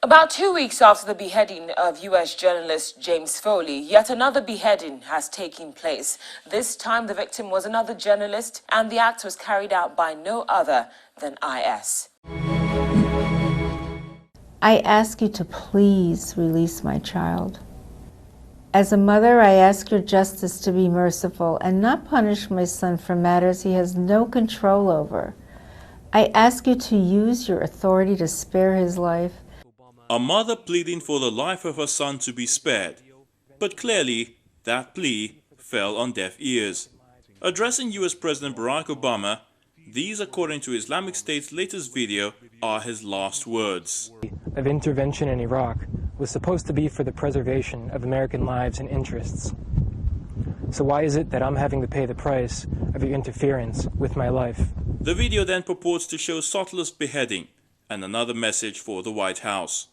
About 2 weeks after the beheading of U.S. journalist James Foley, yet another beheading has taken place. This time the victim was another journalist, and the act was carried out by no other than IS. I ask you to please release my child. As a mother, I ask your justice to be merciful and not punish my son for matters he has no control over. I ask you to use your authority to spare his life. A mother pleading for the life of her son to be spared. But clearly, that plea fell on deaf ears. Addressing US President Barack Obama, these, according to Islamic State's latest video, are his last words. Of intervention in Iraq was supposed to be for the preservation of American lives and interests. So why is it that I'm having to pay the price of your interference with my life? The video then purports to show Sotlo's beheading and another message for the White House.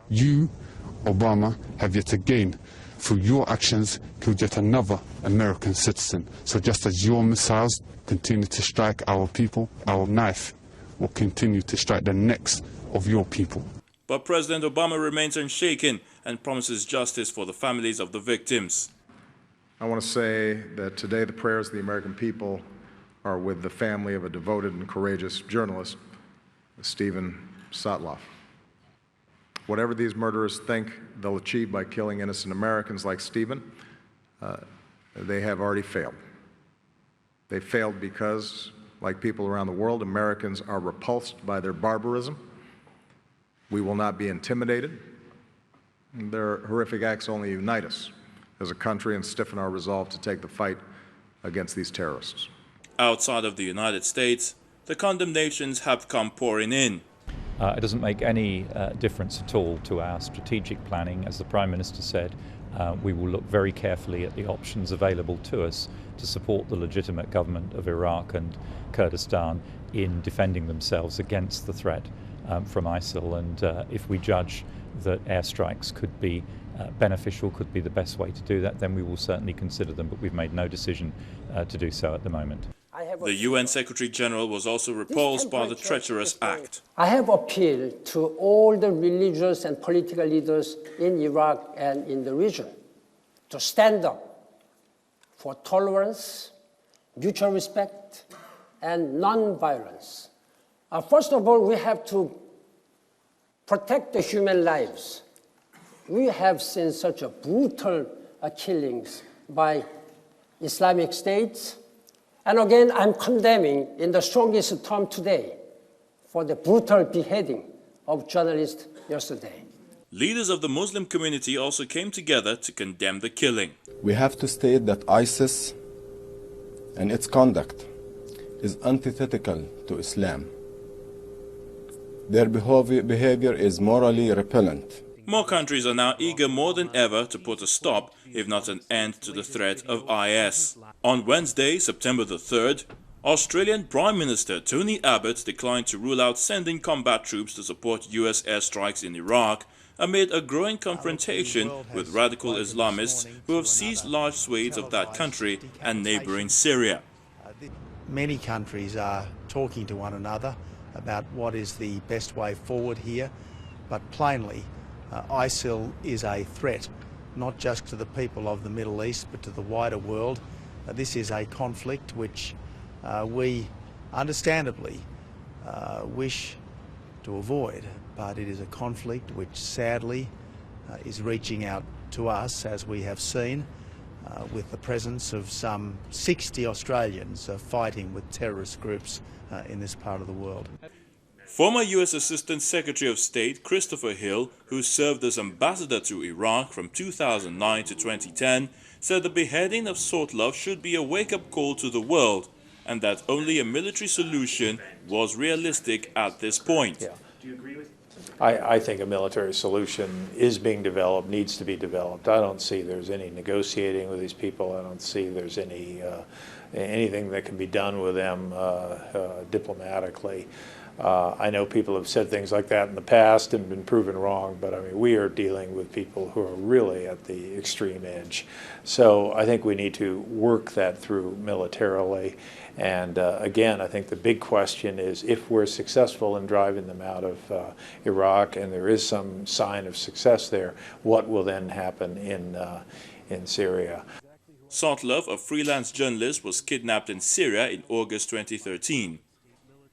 You, Obama, have yet again, through your actions, killed yet another American citizen. So just as your missiles continue to strike our people, our knife will continue to strike the necks of your people. But President Obama remains unshaken and promises justice for the families of the victims. I want to say that today the prayers of the American people are with the family of a devoted and courageous journalist, Steven Sotloff. Whatever these murderers think they'll achieve by killing innocent Americans like Steven, they have already failed. They failed because, like people around the world, Americans are repulsed by their barbarism. We will not be intimidated. Their horrific acts only unite us as a country and stiffen our resolve to take the fight against these terrorists. Outside of the United States, the condemnations have come pouring in. It doesn't make any difference at all to our strategic planning. As the Prime Minister said, we will look very carefully at the options available to us to support the legitimate government of Iraq and Kurdistan in defending themselves against the threat from ISIL. And if we judge that airstrikes could be beneficial, could be the best way to do that, then we will certainly consider them, but we've made no decision to do so at the moment. The UN Secretary General was also repulsed by the treacherous act. I have appealed to all the religious and political leaders in Iraq and in the region to stand up for tolerance, mutual respect, and non-violence. First of all, we have to protect the human lives. We have seen such a brutal killings by Islamic State. And again, I'm condemning in the strongest term today for the brutal beheading of journalists yesterday. Leaders of the Muslim community also came together to condemn the killing. We have to state that ISIS and its conduct is antithetical to Islam. Their behavior is morally repellent. More countries are now eager more than ever to put a stop, if not an end, to the threat of IS. On Wednesday, September the 3rd, Australian Prime Minister Tony Abbott declined to rule out sending combat troops to support US airstrikes in Iraq amid a growing confrontation with radical Islamists who have seized large swathes of that country and neighboring Syria. Many countries are talking to one another about what is the best way forward here, but plainly, ISIL is a threat, not just to the people of the Middle East, but to the wider world. This is a conflict which we understandably wish to avoid, but it is a conflict which sadly is reaching out to us, as we have seen, with the presence of some 60 Australians fighting with terrorist groups in this part of the world. Former U.S. Assistant Secretary of State Christopher Hill, who served as ambassador to Iraq from 2009 to 2010, said the beheading of Sotloff should be a wake-up call to the world and that only a military solution was realistic at this point. Yeah. Do you agree with I think a military solution is being developed, needs to be developed. I don't see there's any negotiating with these people. I don't see there's any anything that can be done with them diplomatically. I know people have said things like that in the past and been proven wrong, but I mean, we are dealing with people who are really at the extreme edge. So I think we need to work that through militarily. And again, I think the big question is, if we're successful in driving them out of Iraq, and there is some sign of success there, what will then happen in Syria? Sotlov, a freelance journalist, was kidnapped in Syria in August 2013.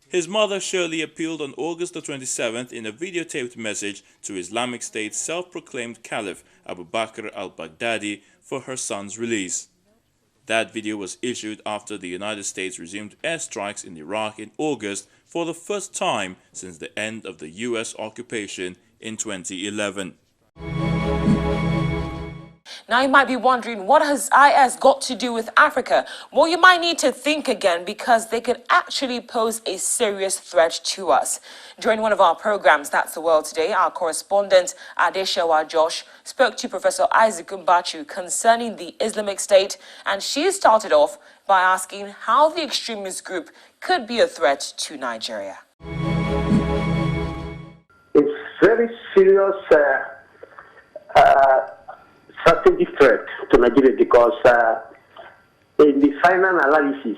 His mother Shirley appealed on August the 27th in a videotaped message to Islamic State's self-proclaimed caliph Abu Bakr al-Baghdadi for her son's release. That video was issued after the United States resumed airstrikes in Iraq in August for the first time since the end of the US occupation in 2011. Now you might be wondering, what has IS got to do with Africa? Well, you might need to think again, because they could actually pose a serious threat to us. During one of our programs, That's the World Today, our correspondent Adeshawa Josh spoke to Professor Isaac Mbachu concerning the Islamic State, and she started off by asking how the extremist group could be a threat to Nigeria. It's very serious strategic threat to Nigeria, because in the final analysis,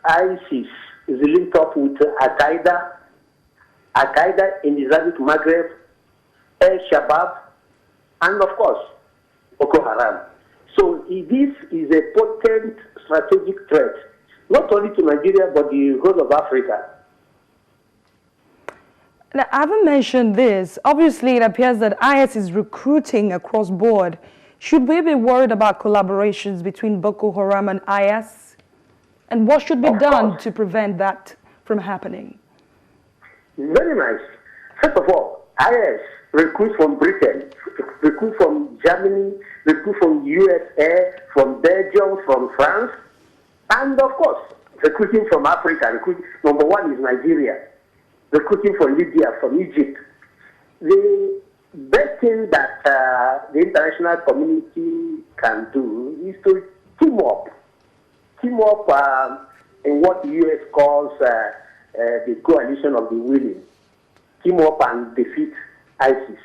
ISIS is linked up with Al-Qaeda in the Islamic Maghreb, Al-Shabaab, and of course, Boko Haram. So this is a potent strategic threat, not only to Nigeria, but the whole of Africa. Now, I haven't mentioned this. Obviously, it appears that IS is recruiting across board. Should we be worried about collaborations between Boko Haram and IS? And what should be done to prevent that from happening? Very nice. First of all, IS recruits from Britain, recruits from Germany, recruits from USA, from Belgium, from France, and of course, recruiting from Africa. Number one is Nigeria. Recruiting from Libya, from Egypt. The best thing that the international community can do is to team up in what the U.S. calls the coalition of the willing. Team up and defeat ISIS.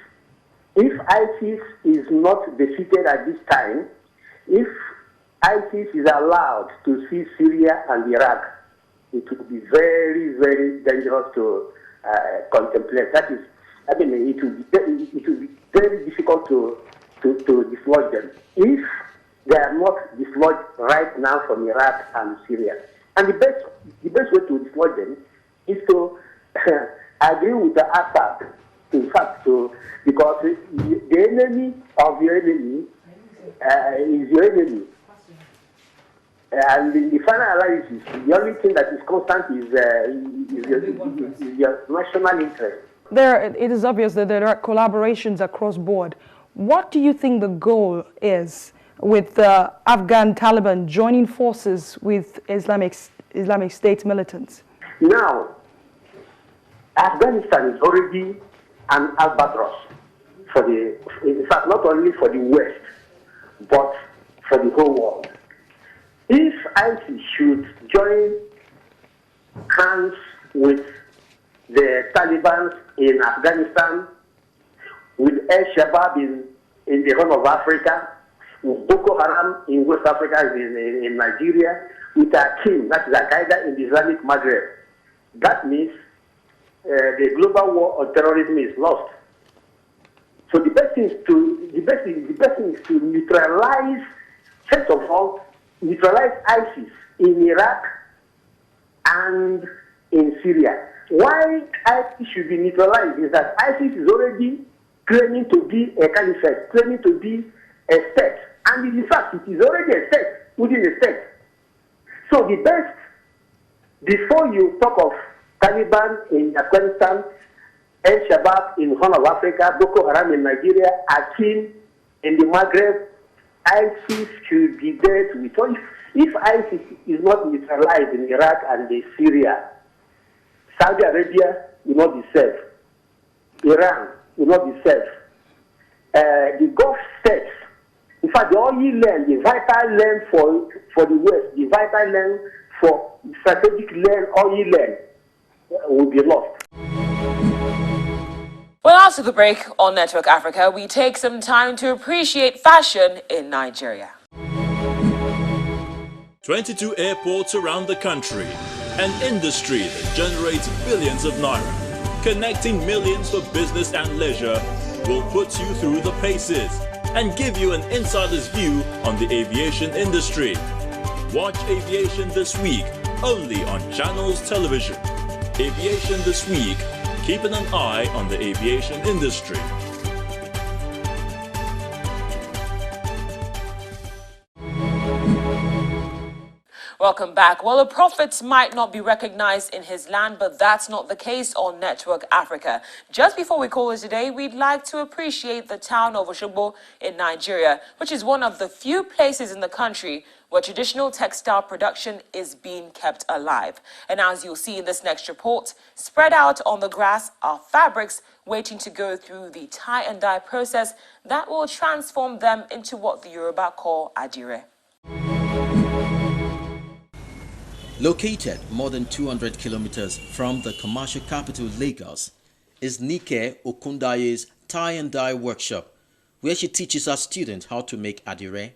If ISIS is not defeated at this time, if ISIS is allowed to see Syria and Iraq, it will be very, very dangerous to contemplate. That is, I mean, it will be very difficult to dislodge them if they are not dislodged right now from Iraq and Syria. And the best way to dislodge them is to agree with the Assad. In fact, because the enemy of your enemy is your enemy. And in the final analysis, the only thing that is constant is your national interest. It is obvious that there are collaborations across board. What do you think the goal is with the Afghan Taliban joining forces with Islamic State militants? Now, Afghanistan is already an albatross in fact, not only for the West, but for the whole world. If ISIS should join hands with the Taliban in Afghanistan, with Al-Shabaab in the Horn of Africa, with Boko Haram in West Africa, in Nigeria, with Akim, that is Al-Qaeda in the Islamic Maghreb, that means the global war on terrorism is lost. So the best thing is to neutralize, first of all, neutralize ISIS in Iraq and in Syria. Why ISIS should be neutralized is that ISIS is already claiming to be a caliphate, claiming to be a state. And in fact, it is already a state within a state. So the best, before you talk of Taliban in Afghanistan, Al-Shabaab in Horn of Africa, Boko Haram in Nigeria, Akim in the Maghreb, ISIS should be there to be. So if ISIS is not neutralized in Iraq and in Syria, Saudi Arabia will not be safe. Iran will not be safe. The Gulf states, in fact, the oil land, the vital land for the West, the vital land for strategic land, oil land, will be lost. Well, after the break on Network Africa, we take some time to appreciate fashion in Nigeria. 22 airports around the country, an industry that generates billions of naira, connecting millions for business and leisure, will put you through the paces and give you an insider's view on the aviation industry. Watch Aviation This Week only on Channels Television. Aviation This Week, keeping an eye on the aviation industry. Welcome back. Well, a prophet might not be recognized in his land, but that's not the case on Network Africa. Just before we call it today, we'd like to appreciate the town of Osogbo in Nigeria, which is one of the few places in the country where traditional textile production is being kept alive. And as you'll see in this next report, spread out on the grass are fabrics waiting to go through the tie and dye process that will transform them into what the Yoruba call adire. Located more than 200 kilometers from the commercial capital Lagos is Nike Okundaye's tie and dye workshop, where she teaches her students how to make adire.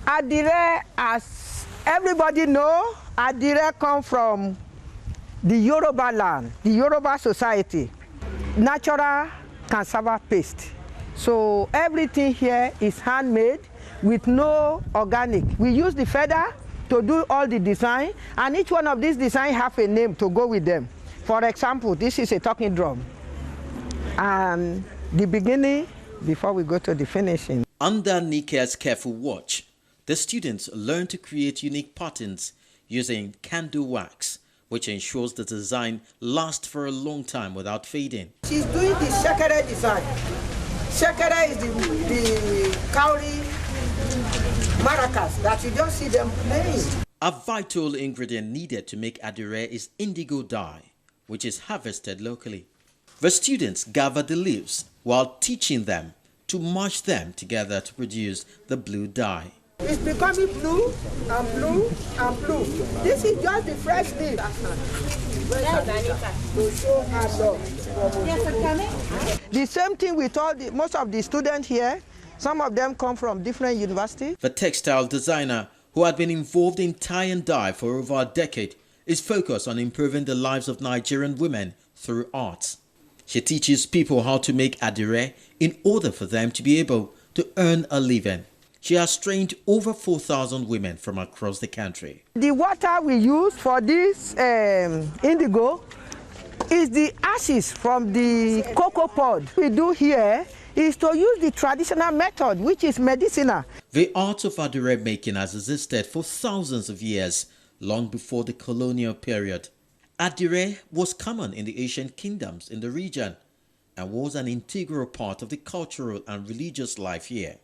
Adire, as everybody know, adire come from the Yoruba land, the Yoruba society, natural cassava paste. So everything here is handmade with no organic. We use the feather to do all the design, and each one of these designs have a name to go with them. For example, this is a talking drum. And the beginning, before we go to the finishing. Under Nike's careful watch, the students learn to create unique patterns using candle wax, which ensures the design lasts for a long time without fading. She's doing the shekere design. Shekere is the cowrie maracas that you just see them playing. A vital ingredient needed to make adire is indigo dye, which is harvested locally. The students gather the leaves while teaching them to mash them together to produce the blue dye. It's becoming blue and blue and blue. This is just the fresh leaf. The same thing with most of the students here. Some of them come from different universities. The textile designer, who had been involved in tie and dye for over a decade, is focused on improving the lives of Nigerian women through art. She teaches people how to make adire in order for them to be able to earn a living. She has trained over 4,000 women from across the country. The water we use for this indigo is the ashes from the cocoa pod. We do here is to use the traditional method, which is medicinal. The art of adire making has existed for thousands of years, long before the colonial period. Adire was common in the ancient kingdoms in the region and was an integral part of the cultural and religious life here.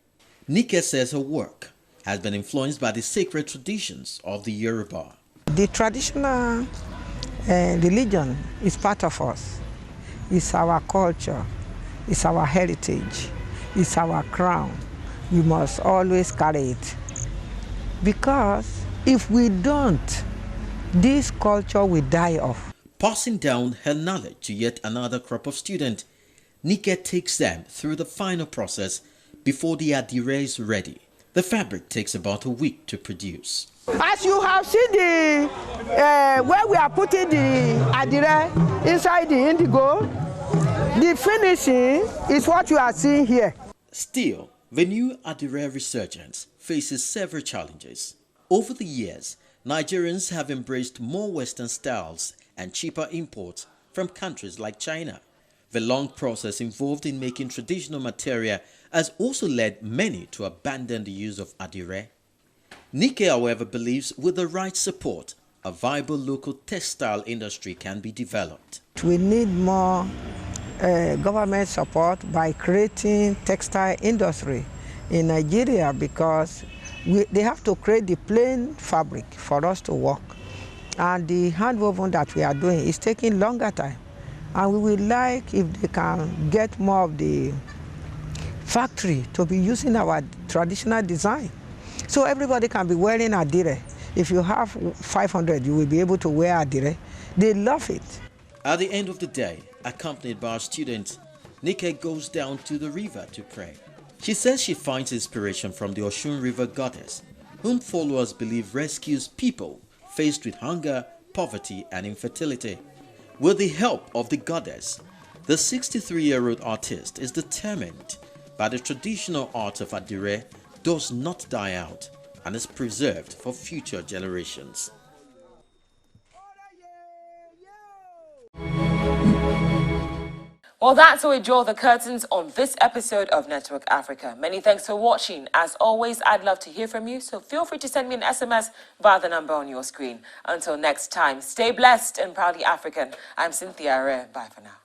Nike says her work has been influenced by the sacred traditions of the Yoruba. The traditional religion is part of us. It's our culture. It's our heritage. It's our crown. We must always carry it. Because if we don't, this culture will die off. Passing down her knowledge to yet another crop of students, Nike takes them through the final process before the adire is ready. The fabric takes about a week to produce. As you have seen where we are putting the adire inside the indigo, the finishing is what you are seeing here. Still, the new adire resurgence faces several challenges. Over the years, Nigerians have embraced more Western styles and cheaper imports from countries like China. The long process involved in making traditional material has also led many to abandon the use of adire. Nike, however, believes with the right support, a viable local textile industry can be developed. We need more government support by creating textile industry in Nigeria, because they have to create the plain fabric for us to work. And the handwoven that we are doing is taking longer time. And we would like if they can get more of the factory to be using our traditional design. So everybody can be wearing adire. If you have 500, you will be able to wear adire. They love it. At the end of the day, accompanied by our students, Nike goes down to the river to pray. She says she finds inspiration from the Osun River goddess, whom followers believe rescues people faced with hunger, poverty, and infertility. With the help of the goddess, the 63-year-old artist is determined that the traditional art of Adire does not die out and is preserved for future generations. Well, that's where we draw the curtains on this episode of Network Africa. Many thanks for watching. As always, I'd love to hear from you, so feel free to send me an SMS via the number on your screen. Until next time, stay blessed and proudly African. I'm Cynthia Are. Bye for now.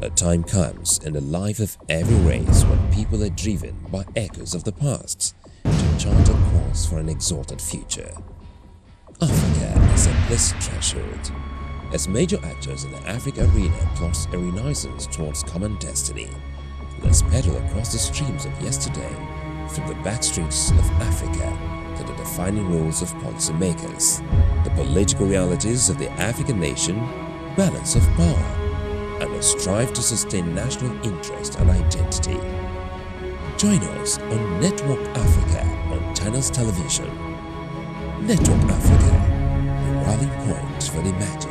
A time comes in the life of every race when people are driven by echoes of the past to chart a course for an exalted future. Africa is a blessed threshold, as major actors in the Africa arena plot a renaissance towards common destiny. Let's pedal across the streams of yesterday, from the backstreets of Africa to the defining roles of policymakers, the political realities of the African nation, balance of power, and the strive to sustain national interest and identity. Join us on Network Africa on Channels Television. Network Africa, the rallying point for the imagined.